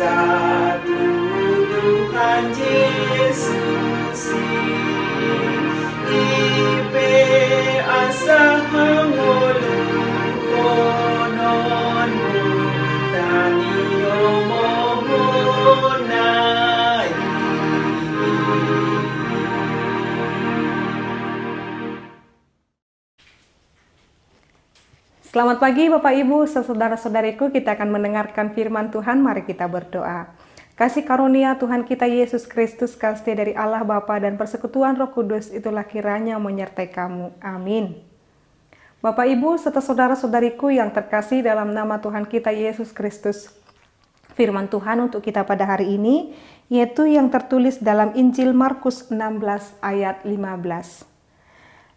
satu Tuhan Yesus ipe asa hangolu kononmu tanio mohonai. Selamat pagi Bapak Ibu, saudara-saudariku, kita akan mendengarkan firman Tuhan. Mari kita berdoa. Kasih karunia Tuhan kita Yesus Kristus, kasih dari Allah Bapa dan persekutuan Roh Kudus itulah kiranya menyertai kamu. Amin. Bapak Ibu serta saudara-saudariku yang terkasih dalam nama Tuhan kita Yesus Kristus. Firman Tuhan untuk kita pada hari ini yaitu yang tertulis dalam Injil Markus 16 ayat 15.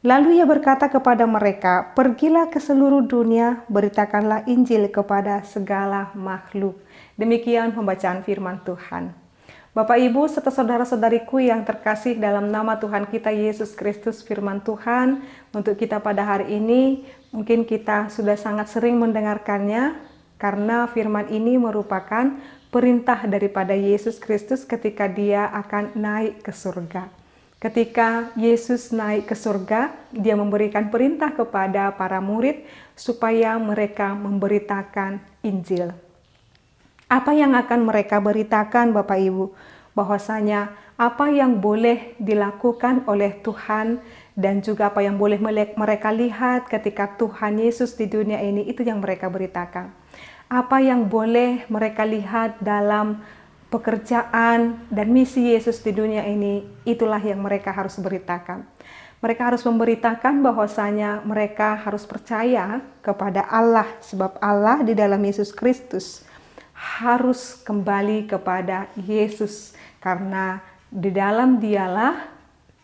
Lalu ia berkata kepada mereka, "Pergilah ke seluruh dunia, beritakanlah Injil kepada segala makhluk." Demikian pembacaan firman Tuhan. Bapak Ibu serta saudara-saudariku yang terkasih dalam nama Tuhan kita Yesus Kristus, firman Tuhan untuk kita pada hari ini, mungkin kita sudah sangat sering mendengarkannya karena firman ini merupakan perintah daripada Yesus Kristus ketika dia akan naik ke surga. Ketika Yesus naik ke surga, dia memberikan perintah kepada para murid supaya mereka memberitakan Injil. Apa yang akan mereka beritakan Bapak Ibu? Bahwasanya apa yang boleh dilakukan oleh Tuhan dan juga apa yang boleh mereka lihat ketika Tuhan Yesus di dunia ini, itu yang mereka beritakan. Apa yang boleh mereka lihat dalam pekerjaan dan misi Yesus di dunia ini, itulah yang mereka harus beritakan. Mereka harus memberitakan bahwasanya mereka harus percaya kepada Allah, sebab Allah di dalam Yesus Kristus harus kembali kepada Yesus, karena di dalam dialah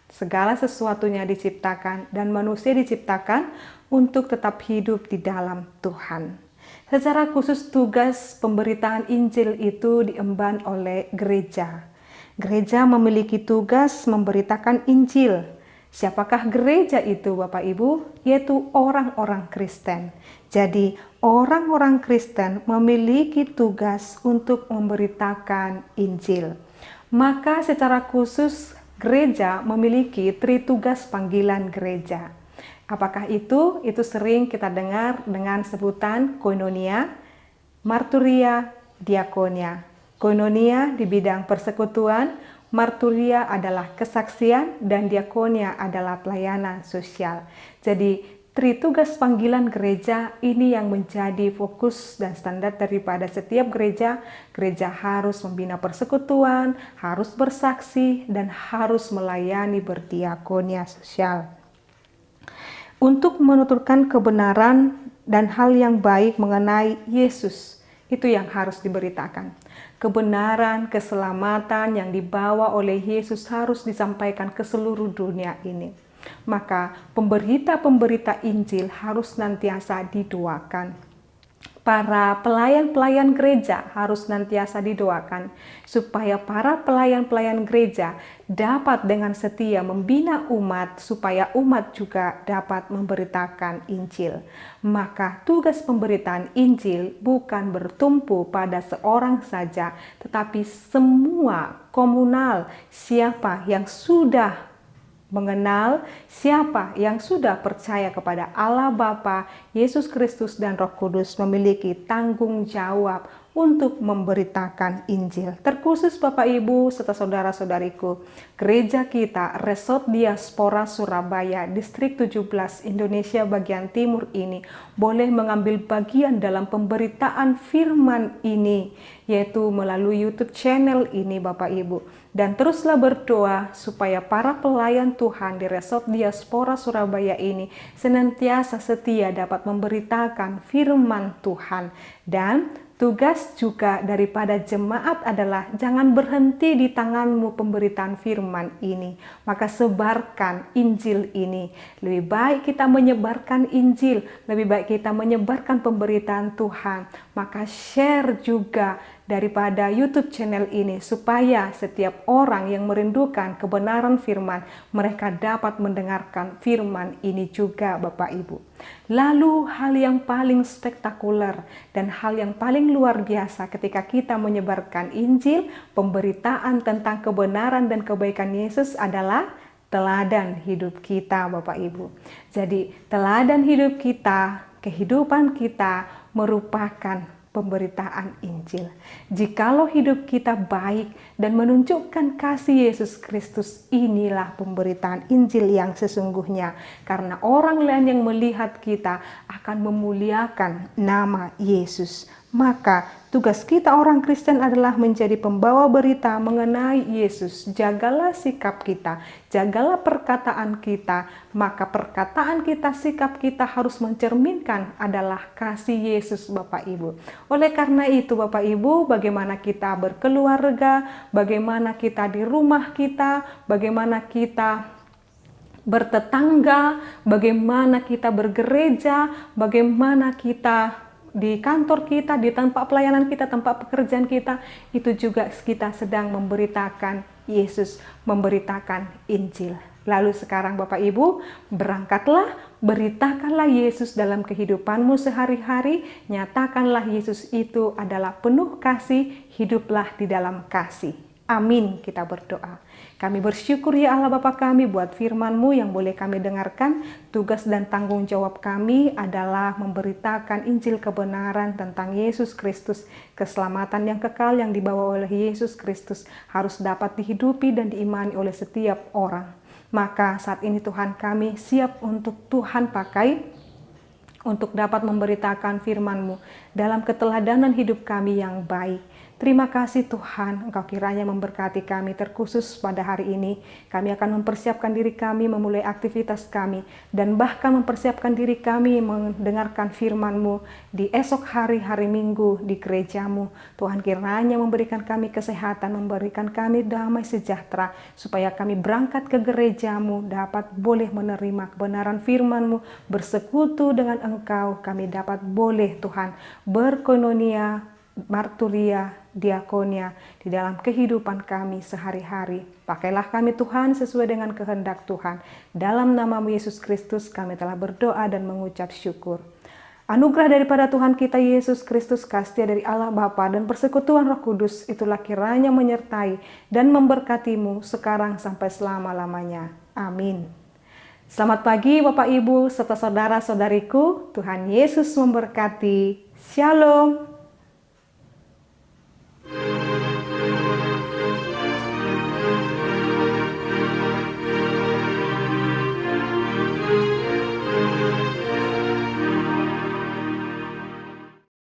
segala sesuatunya diciptakan dan manusia diciptakan untuk tetap hidup di dalam Tuhan. Secara khusus tugas pemberitaan Injil itu diemban oleh gereja. Gereja memiliki tugas memberitakan Injil. Siapakah gereja itu Bapak Ibu? Yaitu orang-orang Kristen. Jadi orang-orang Kristen memiliki tugas untuk memberitakan Injil. Maka secara khusus gereja memiliki tritugas panggilan gereja. Apakah itu? Itu sering kita dengar dengan sebutan koinonia, marturia, diakonia. Koinonia di bidang persekutuan, marturia adalah kesaksian, dan diakonia adalah pelayanan sosial. Jadi, tritugas panggilan gereja ini yang menjadi fokus dan standar daripada setiap gereja. Gereja harus membina persekutuan, harus bersaksi, dan harus melayani berdiakonia sosial. Untuk menuturkan kebenaran dan hal yang baik mengenai Yesus, itu yang harus diberitakan. Kebenaran, keselamatan yang dibawa oleh Yesus harus disampaikan ke seluruh dunia ini. Maka pemberita-pemberita Injil harus senantiasa didoakan. Para pelayan-pelayan gereja harus senantiasa didoakan supaya para pelayan-pelayan gereja dapat dengan setia membina umat supaya umat juga dapat memberitakan Injil. Maka tugas pemberitaan Injil bukan bertumpu pada seorang saja, tetapi semua komunal, siapa yang sudah mengenal, siapa yang sudah percaya kepada Allah Bapa, Yesus Kristus dan Roh Kudus memiliki tanggung jawab untuk memberitakan Injil. Terkhusus Bapak Ibu serta saudara-saudariku, gereja kita Resort Diaspora Surabaya, Distrik 17 Indonesia bagian timur ini boleh mengambil bagian dalam pemberitaan firman ini, yaitu melalui YouTube channel ini Bapak Ibu. Dan teruslah berdoa supaya para pelayan Tuhan di Resort Diaspora Surabaya ini senantiasa setia dapat memberitakan firman Tuhan. Dan tugas juga daripada jemaat adalah jangan berhenti di tanganmu pemberitaan firman ini. Maka sebarkan Injil ini. Lebih baik kita menyebarkan Injil, lebih baik kita menyebarkan pemberitaan Tuhan. Maka share juga daripada YouTube channel ini supaya setiap orang yang merindukan kebenaran firman, mereka dapat mendengarkan firman ini juga Bapak Ibu. Lalu hal yang paling spektakuler dan hal yang paling luar biasa ketika kita menyebarkan Injil, pemberitaan tentang kebenaran dan kebaikan Yesus adalah teladan hidup kita, Bapak Ibu. Jadi teladan hidup kita, kehidupan kita merupakan pemberitaan Injil. Jikalau hidup kita baik dan menunjukkan kasih Yesus Kristus, inilah pemberitaan Injil yang sesungguhnya. Karena orang lain yang melihat kita akan memuliakan nama Yesus. Maka tugas kita orang Kristen adalah menjadi pembawa berita mengenai Yesus. Jagalah sikap kita, jagalah perkataan kita. Maka perkataan kita, sikap kita harus mencerminkan adalah kasih Yesus, Bapak Ibu. Oleh karena itu Bapak Ibu, bagaimana kita berkeluarga, bagaimana kita di rumah kita, bagaimana kita bertetangga, bagaimana kita bergereja, bagaimana kita di kantor kita, di tempat pelayanan kita, tempat pekerjaan kita, itu juga kita sedang memberitakan Yesus, memberitakan Injil. Lalu sekarang Bapak Ibu, berangkatlah, beritakanlah Yesus dalam kehidupanmu sehari-hari, nyatakanlah Yesus itu adalah penuh kasih, hiduplah di dalam kasih. Amin, kita berdoa. Kami bersyukur ya Allah Bapa kami buat firman-Mu yang boleh kami dengarkan. Tugas dan tanggung jawab kami adalah memberitakan Injil kebenaran tentang Yesus Kristus. Keselamatan yang kekal yang dibawa oleh Yesus Kristus harus dapat dihidupi dan diimani oleh setiap orang. Maka saat ini Tuhan kami siap untuk Tuhan pakai untuk dapat memberitakan firman-Mu dalam keteladanan hidup kami yang baik. Terima kasih Tuhan, Engkau kiranya memberkati kami terkhusus pada hari ini. Kami akan mempersiapkan diri kami memulai aktivitas kami dan bahkan mempersiapkan diri kami mendengarkan firman-Mu di esok hari Minggu di gereja-Mu. Tuhan kiranya memberikan kami kesehatan, memberikan kami damai sejahtera supaya kami berangkat ke gereja-Mu dapat boleh menerima kebenaran firman-Mu, bersekutu dengan Engkau. Kami dapat boleh Tuhan berkoinonia, marturia, diakonia di dalam kehidupan kami sehari-hari. Pakailah kami Tuhan sesuai dengan kehendak Tuhan. Dalam nama-Mu Yesus Kristus kami telah berdoa dan mengucap syukur. Anugerah daripada Tuhan kita Yesus Kristus, kasih dari Allah Bapa dan persekutuan Roh Kudus itulah kiranya menyertai dan memberkati-Mu sekarang sampai selama-lamanya. Amin. Selamat pagi Bapak Ibu serta saudara-saudariku. Tuhan Yesus memberkati. Shalom.